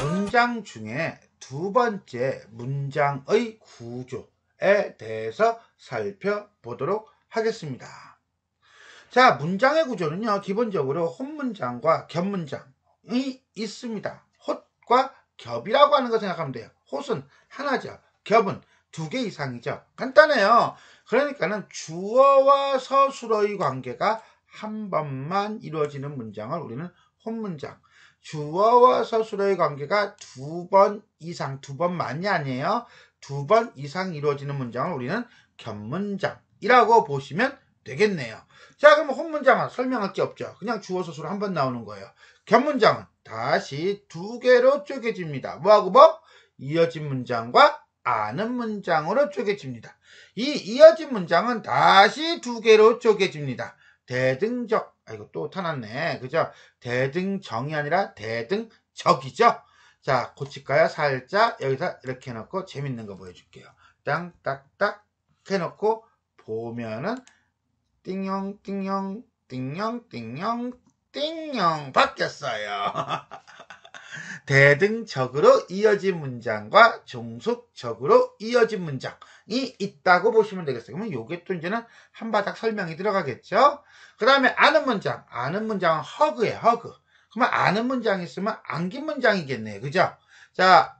문장 중에 두 번째 문장의 구조에 대해서 살펴보도록 하겠습니다. 자, 문장의 구조는요, 기본적으로 헛문장과 겹문장이 있습니다. 헛과 겹이라고 하는 거 생각하면 돼요. 헛은 하나죠. 겹은 두 개 이상이죠. 간단해요. 그러니까는 주어와 서술어의 관계가 한 번만 이루어지는 문장을 우리는 헛문장, 주어와 서술어의 관계가 두 번 이상, 두 번만이 아니에요. 두 번 이상 이루어지는 문장을 우리는 겹문장이라고 보시면 되겠네요. 자, 그럼 헛문장은 설명할 게 없죠. 그냥 주어 서술어 한 번 나오는 거예요. 겹문장은 다시 두 개로 쪼개집니다. 뭐하고 뭐? 이어진 문장과 아는 문장으로 쪼개집니다. 이 이어진 문장은 다시 두 개로 쪼개집니다. 대등적, 이거 또 타났네. 그죠? 대등정이 아니라 대등적이죠? 자, 고칠까요? 살짝 여기서 이렇게 해놓고 재밌는 거 보여줄게요. 땅딱딱 해놓고 보면은 띵용 띵용 띵용 띵용 띵용 바뀌었어요. 대등적으로 이어진 문장과 종속적으로 이어진 문장이 있다고 보시면 되겠어요. 그러면 요게 또 이제는 한 바닥 설명이 들어가겠죠. 그 다음에 아는 문장. 아는 문장은 허그예요. 허그. 그러면 아는 문장이 있으면 안긴 문장이겠네요. 그죠? 자,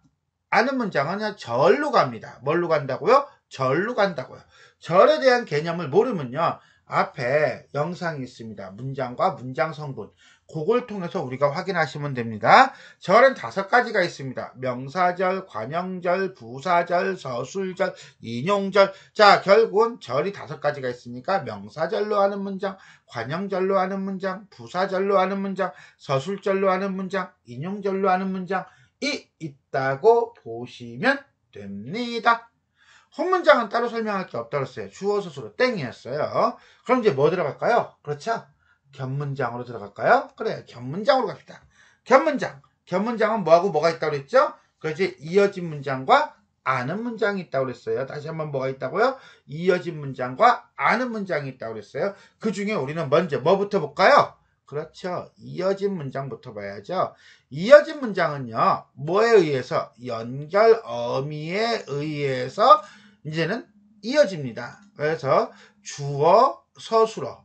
아는 문장은 절로 갑니다. 뭘로 간다고요? 절로 간다고요. 절에 대한 개념을 모르면요, 앞에 영상이 있습니다. 문장과 문장 성분. 그걸 통해서 우리가 확인하시면 됩니다. 절은 5가지가 있습니다. 명사절, 관형절, 부사절, 서술절, 인용절. 자, 결국은 절이 5가지가 있으니까 명사절로 하는 문장, 관형절로 하는 문장, 부사절로 하는 문장, 서술절로 하는 문장, 인용절로 하는 문장이 있다고 보시면 됩니다. 헛문장은 따로 설명할 게 없다고 했어요. 주어 서술어 땡이었어요. 그럼 이제 뭐 들어갈까요? 그렇죠? 겹문장으로 들어갈까요? 그래, 겹문장으로 갑시다. 겹문장. 겹문장은 뭐하고 뭐가 있다고 그랬죠? 그렇지, 이어진 문장과 아는 문장이 있다고 그랬어요. 다시 한번 뭐가 있다고요? 이어진 문장과 아는 문장이 있다고 그랬어요. 그 중에 우리는 먼저 뭐부터 볼까요? 그렇죠, 이어진 문장부터 봐야죠. 이어진 문장은요, 뭐에 의해서? 연결 어미에 의해서 이제는 이어집니다. 그래서 주어 서술어,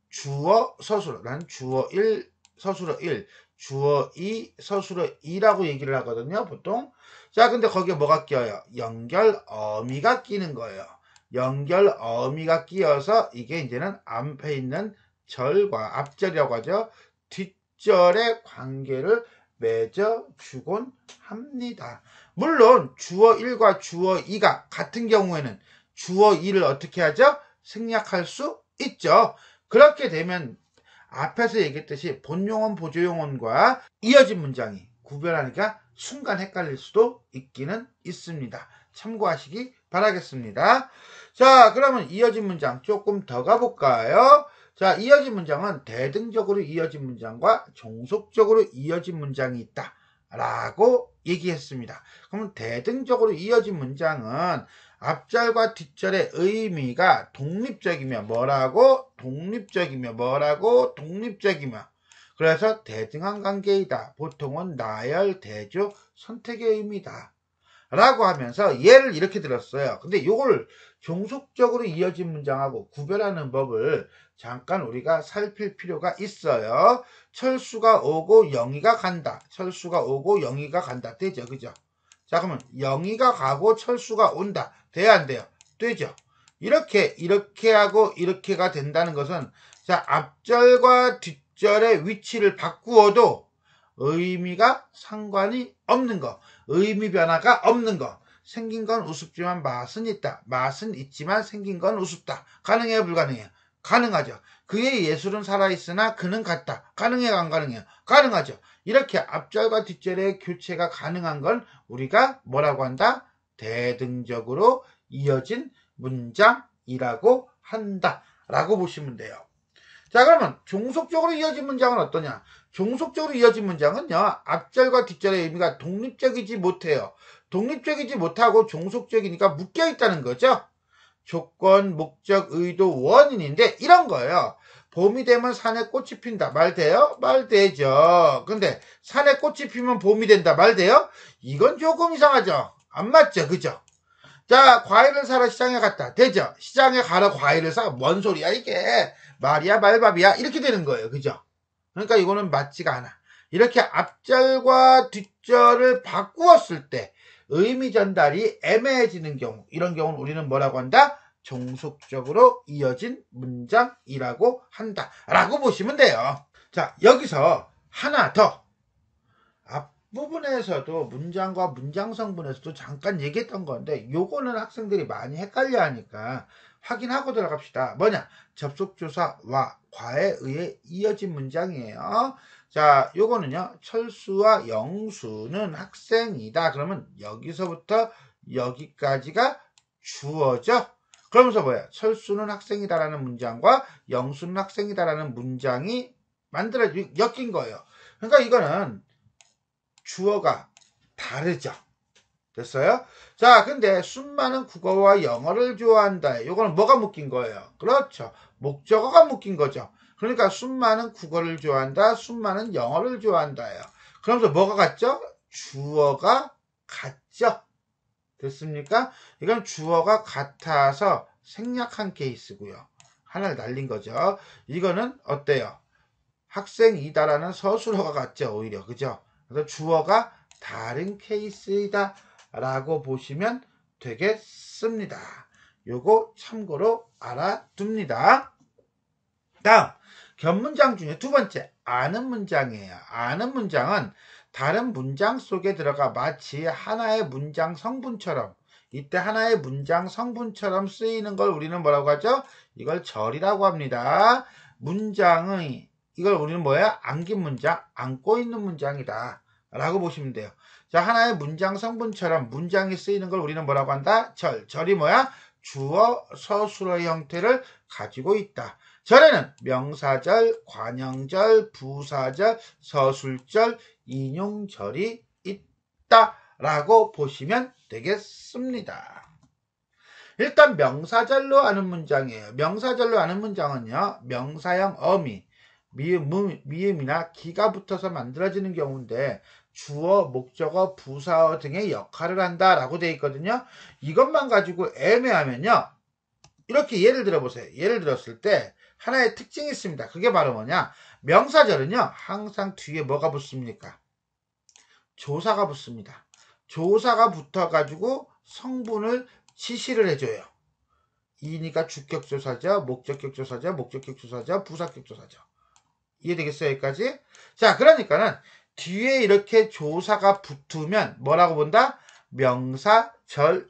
주어 서술어, 난 주어 1 서술어 1, 주어 2 서술어 2라고 얘기를 하거든요, 보통. 자, 근데 거기에 뭐가 끼어요? 연결 어미가 끼는 거예요. 연결 어미가 끼어서 이게 이제는 앞에 있는 절과, 앞절이라고 하죠, 뒷절의 관계를 맺어주곤 합니다. 물론 주어 1과 주어 2가 같은 경우에는 주어 2를 어떻게 하죠? 생략할 수 있죠. 그렇게 되면 앞에서 얘기했듯이 본용언, 보조용언과 이어진 문장이 구별하니까 순간 헷갈릴 수도 있기는 있습니다. 참고하시기 바라겠습니다. 자, 그러면 이어진 문장 조금 더 가볼까요? 자, 이어진 문장은 대등적으로 이어진 문장과 종속적으로 이어진 문장이 있다 라고 얘기했습니다. 그러면 대등적으로 이어진 문장은 앞절과 뒷절의 의미가 독립적이며 뭐라고? 독립적이며 뭐라고? 독립적이며. 그래서 대등한 관계이다. 보통은 나열, 대조, 선택의 의미다 라고 하면서 예를 이렇게 들었어요. 근데 이걸 종속적으로 이어진 문장하고 구별하는 법을 잠깐 우리가 살필 필요가 있어요. 철수가 오고 영희가 간다. 철수가 오고 영희가 간다. 되죠? 그죠? 자, 그러면 영희가 가고 철수가 온다. 돼야 안 돼요? 되죠? 이렇게 하고 이렇게가 된다는 것은, 자, 앞절과 뒷절의 위치를 바꾸어도 의미가 상관이 없는 거, 의미 변화가 없는 거. 생긴 건 우습지만 맛은 있다. 맛은 있지만 생긴 건 우습다. 가능해요? 불가능해요? 가능하죠. 그의 예술은 살아있으나 그는 같다. 가능해요? 안 가능해요? 가능하죠. 이렇게 앞절과 뒷절의 교체가 가능한 건 우리가 뭐라고 한다? 대등적으로 이어진 문장이라고 한다 라고 보시면 돼요. 자, 그러면 종속적으로 이어진 문장은 어떠냐? 종속적으로 이어진 문장은요, 앞절과 뒷절의 의미가 독립적이지 못해요. 독립적이지 못하고 종속적이니까 묶여 있다는 거죠. 조건, 목적, 의도, 원인인데 이런 거예요. 봄이 되면 산에 꽃이 핀다. 말 돼요? 말 되죠. 근데 산에 꽃이 피면 봄이 된다. 말 돼요? 이건 조금 이상하죠. 안 맞죠? 그죠? 자, 과일을 사러 시장에 갔다. 되죠? 시장에 가러 과일을 사. 뭔 소리야 이게. 말이야 말밥이야. 이렇게 되는 거예요. 그죠? 그러니까 이거는 맞지가 않아. 이렇게 앞절과 뒷절을 바꾸었을 때 의미 전달이 애매해지는 경우, 이런 경우는 우리는 뭐라고 한다? 종속적으로 이어진 문장이라고 한다 라고 보시면 돼요. 자, 여기서 하나 더. 앞부분에서도 문장과 문장 성분에서도 잠깐 얘기했던 건데 요거는 학생들이 많이 헷갈려 하니까 확인하고 들어갑시다. 뭐냐? 접속조사와 과에 의해 이어진 문장이에요. 자, 요거는요. 철수와 영수는 학생이다. 그러면 여기서부터 여기까지가 주어죠. 그러면서 뭐야? 철수는 학생이다라는 문장과 영수는 학생이다라는 문장이 엮인 거예요. 그러니까 이거는 주어가 다르죠. 됐어요? 자, 근데 수많은 국어와 영어를 좋아한다. 이거는 뭐가 묶인 거예요? 그렇죠. 목적어가 묶인 거죠. 그러니까 수많은 국어를 좋아한다. 수많은 영어를 좋아한다예요. 그러면서 뭐가 같죠? 주어가 같죠. 됐습니까? 이건 주어가 같아서 생략한 케이스고요. 하나를 날린 거죠. 이거는 어때요? 학생이다라는 서술어가 같죠. 오히려. 그죠? 그래서 주어가 다른 케이스이다 라고 보시면 되겠습니다. 요거 참고로 알아둡니다. 다음, 겹문장 중에 두 번째, 아는 문장이에요. 아는 문장은 다른 문장 속에 들어가 마치 하나의 문장 성분처럼, 이때 하나의 문장 성분처럼 쓰이는 걸 우리는 뭐라고 하죠? 이걸 절이라고 합니다. 문장의, 이걸 우리는 뭐야? 안긴 문장, 안고 있는 문장이다 라고 보시면 돼요. 자, 하나의 문장 성분처럼 문장이 쓰이는 걸 우리는 뭐라고 한다? 절. 절이 뭐야? 주어, 서술어의 형태를 가지고 있다. 절에는 명사절, 관형절, 부사절, 서술절, 인용절이 있다라고 보시면 되겠습니다. 일단 명사절로 아는 문장이에요. 명사절로 아는 문장은요. 명사형 어미, 미음이나 기가 붙어서 만들어지는 경우인데 주어, 목적어, 부사어 등의 역할을 한다라고 되어 있거든요. 이것만 가지고 애매하면요. 이렇게 예를 들어보세요. 예를 들었을 때 하나의 특징이 있습니다. 그게 바로 뭐냐? 명사절은요. 항상 뒤에 뭐가 붙습니까? 조사가 붙습니다. 조사가 붙어가지고 성분을 지시를 해줘요. 이니까 주격조사죠. 목적격조사죠. 목적격조사죠. 부사격조사죠. 이해되겠어요? 여기까지? 자, 그러니까는 뒤에 이렇게 조사가 붙으면 뭐라고 본다? 명사절이라고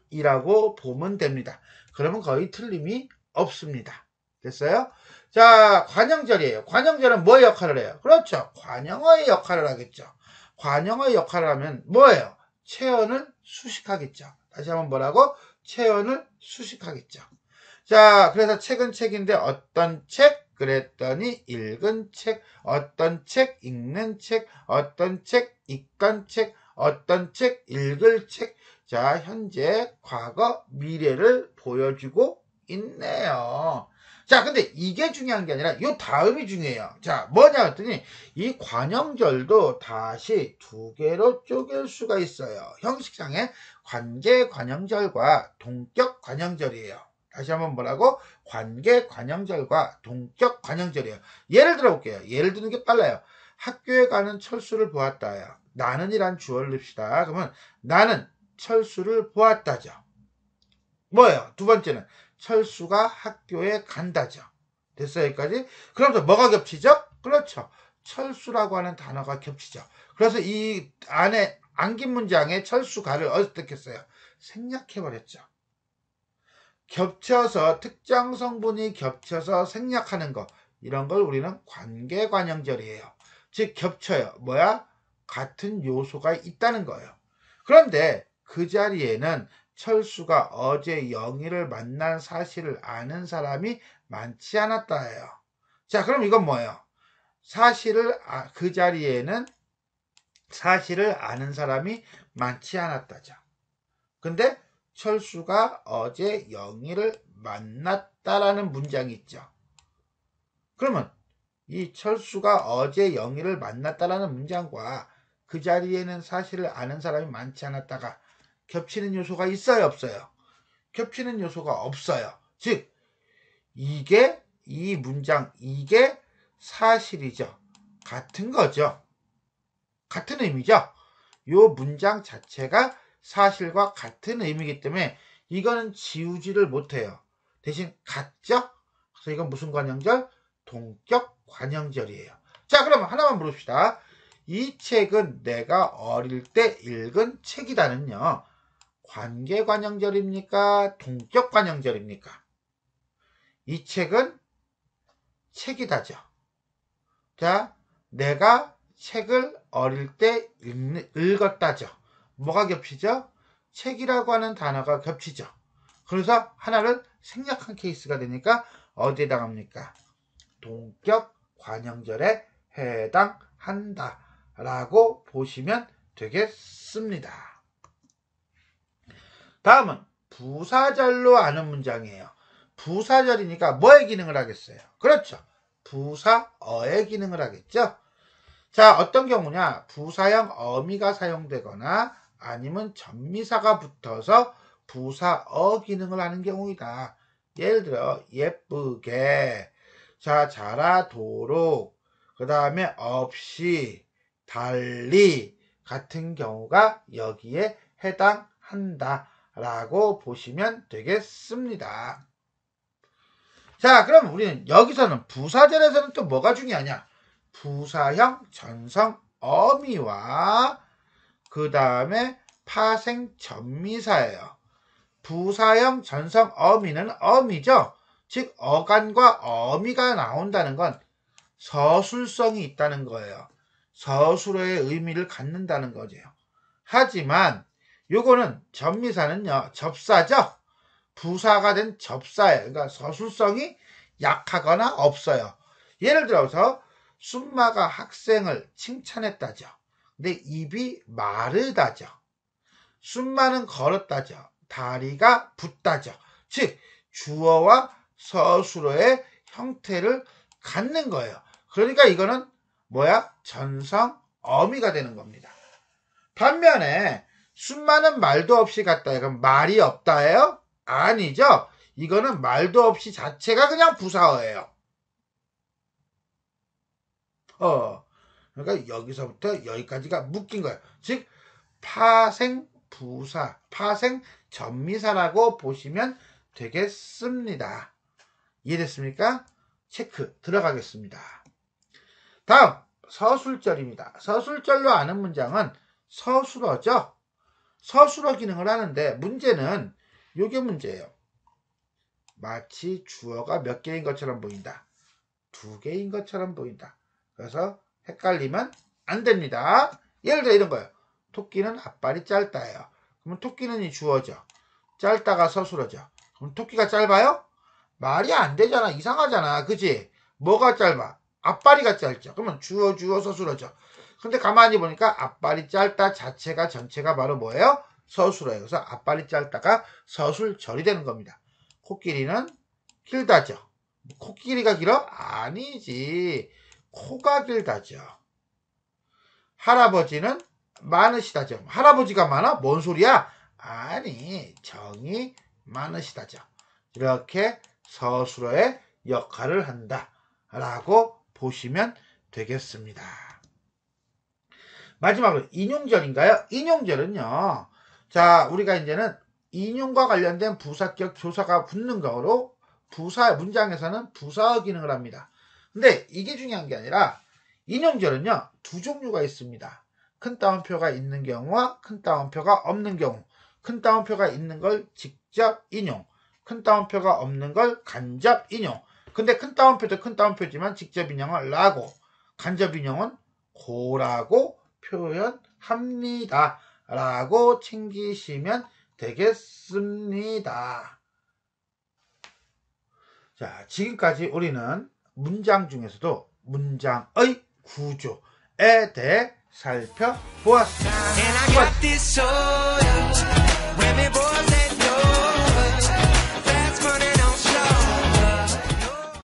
보면 됩니다. 그러면 거의 틀림이 없습니다. 됐어요? 자, 관형절이에요. 관형절은 뭐의 역할을 해요? 그렇죠. 관형어의 역할을 하겠죠. 관형어의 역할을 하면 뭐예요? 체언을 수식하겠죠. 다시 한번 뭐라고? 체언을 수식하겠죠. 자, 그래서 책은 책인데 어떤 책? 그랬더니 읽은 책, 어떤 책, 읽는 책, 어떤 책, 읽던 책, 어떤 책, 읽을 책. 자, 현재, 과거, 미래를 보여주고 있네요. 자, 근데 이게 중요한 게 아니라 이 다음이 중요해요. 자, 뭐냐 했더니 이 관형절도 다시 두 개로 쪼갤 수가 있어요. 형식상의 관계 관형절과 동격 관형절이에요. 다시 한번 뭐라고? 관계 관형절과 동격 관형절이에요. 예를 들어 볼게요. 예를 드는 게 빨라요. 학교에 가는 철수를 보았다요. 나는이란 주어를 넣읍시다. 그러면 나는 철수를 보았다죠. 뭐예요? 두 번째는 철수가 학교에 간다죠. 됐어요? 여기까지? 그러면서 뭐가 겹치죠? 그렇죠. 철수라고 하는 단어가 겹치죠. 그래서 이 안에 안긴 문장에 철수가를 어떻게 했어요? 생략해버렸죠. 겹쳐서 특정 성분이 겹쳐서 생략하는 거, 이런 걸 우리는 관계관형절이에요. 즉 겹쳐요. 뭐야? 같은 요소가 있다는 거예요. 그런데 그 자리에는 철수가 어제 영희를 만난 사실을 아는 사람이 많지 않았다예요. 자, 그럼 이건 뭐예요? 그 자리에는 사실을 아는 사람이 많지 않았다죠. 근데 철수가 어제 영희를 만났다라는 문장이 있죠. 그러면 이 철수가 어제 영희를 만났다라는 문장과 그 자리에는 사실을 아는 사람이 많지 않았다가 겹치는 요소가 있어요, 없어요? 겹치는 요소가 없어요. 즉 이게 이 문장 이게 사실이죠. 같은 거죠. 같은 의미죠. 요 문장 자체가 사실과 같은 의미이기 때문에 이거는 지우지를 못해요. 대신 같죠? 그래서 이건 무슨 관형절? 동격 관형절이에요. 자, 그러면 하나만 물읍시다. 이 책은 내가 어릴 때 읽은 책이다는요. 관계 관형절입니까? 동격 관형절입니까? 이 책은 책이다죠. 자, 내가 책을 어릴 때 읽었다죠. 뭐가 겹치죠? 책이라고 하는 단어가 겹치죠. 그래서 하나를 생략한 케이스가 되니까 어디에 해당합니까? 동격 관형절에 해당한다 라고 보시면 되겠습니다. 다음은 부사절로 아는 문장이에요. 부사절이니까 뭐의 기능을 하겠어요? 그렇죠. 부사어의 기능을 하겠죠. 자, 어떤 경우냐? 부사형 어미가 사용되거나 아니면 전미사가 붙어서 부사어 기능을 하는 경우이다. 예를 들어 예쁘게, 자, 자라도록, 그 다음에 없이, 달리 같은 경우가 여기에 해당한다 라고 보시면 되겠습니다. 자, 그럼 우리는 여기서는 부사절에서는 또 뭐가 중요하냐? 부사형 전성 어미와 그 다음에 파생 전미사예요. 부사형 전성 어미는 어미죠. 즉 어간과 어미가 나온다는 건 서술성이 있다는 거예요. 서술어의 의미를 갖는다는 거죠. 하지만 요거는 전미사는요 접사죠. 부사가 된 접사예요. 그러니까 서술성이 약하거나 없어요. 예를 들어서 순마가 학생을 칭찬했다죠. 근데 입이 마르다죠. 순마는 걸었다죠. 다리가 붓다죠. 즉 주어와 서술어의 형태를 갖는 거예요. 그러니까 이거는 뭐야? 전성 어미가 되는 겁니다. 반면에 순마는 말도 없이 갔다. 그럼 말이 없다예요? 아니죠. 이거는 말도 없이 자체가 그냥 부사어예요. 그러니까 여기서부터 여기까지가 묶인 거예요. 즉 파생 부사, 파생 전미사라고 보시면 되겠습니다. 이해됐습니까? 체크 들어가겠습니다. 다음 서술절입니다. 서술절로 아는 문장은 서술어죠. 서술어 기능을 하는데 문제는 요게 문제예요. 마치 주어가 몇 개인 것처럼 보인다. 2개인 것처럼 보인다. 그래서 헷갈리면 안 됩니다. 예를 들어 이런 거예요. 토끼는 앞발이 짧다예요. 그러면 토끼는 이 주어죠. 짧다가 서술어죠. 그럼 토끼가 짧아요? 말이 안 되잖아. 이상하잖아. 그치? 뭐가 짧아? 앞발이가 짧죠. 그러면 주어 서술어죠. 근데 가만히 보니까 앞발이 짧다 자체가 전체가 바로 뭐예요? 서술어예요. 그래서 앞발이 짧다가 서술절이 되는 겁니다. 코끼리는 길다죠. 코끼리가 길어? 아니지. 코가 길다죠. 할아버지는 많으시다죠. 할아버지가 많아? 뭔 소리야? 아니, 정이 많으시다죠. 이렇게 서술어의 역할을 한다 라고 보시면 되겠습니다. 마지막으로 인용절인가요? 인용절은요, 자, 우리가 이제는 인용과 관련된 부사격 조사가 붙는 거로 부사 문장에서는 부사어 기능을 합니다. 근데 이게 중요한 게 아니라 인용절은요 2종류가 있습니다. 큰 따옴표가 있는 경우와 큰 따옴표가 없는 경우. 큰 따옴표가 있는 걸 직접 인용, 큰 따옴표가 없는 걸 간접 인용. 근데 큰 따옴표도 큰 따옴표지만 직접 인용을 라고, 간접 인용은 고라고 표현합니다 라고 챙기시면 되겠습니다. 자, 지금까지 우리는 문장 중에서도 문장의 구조에 대해 살펴보았습니다.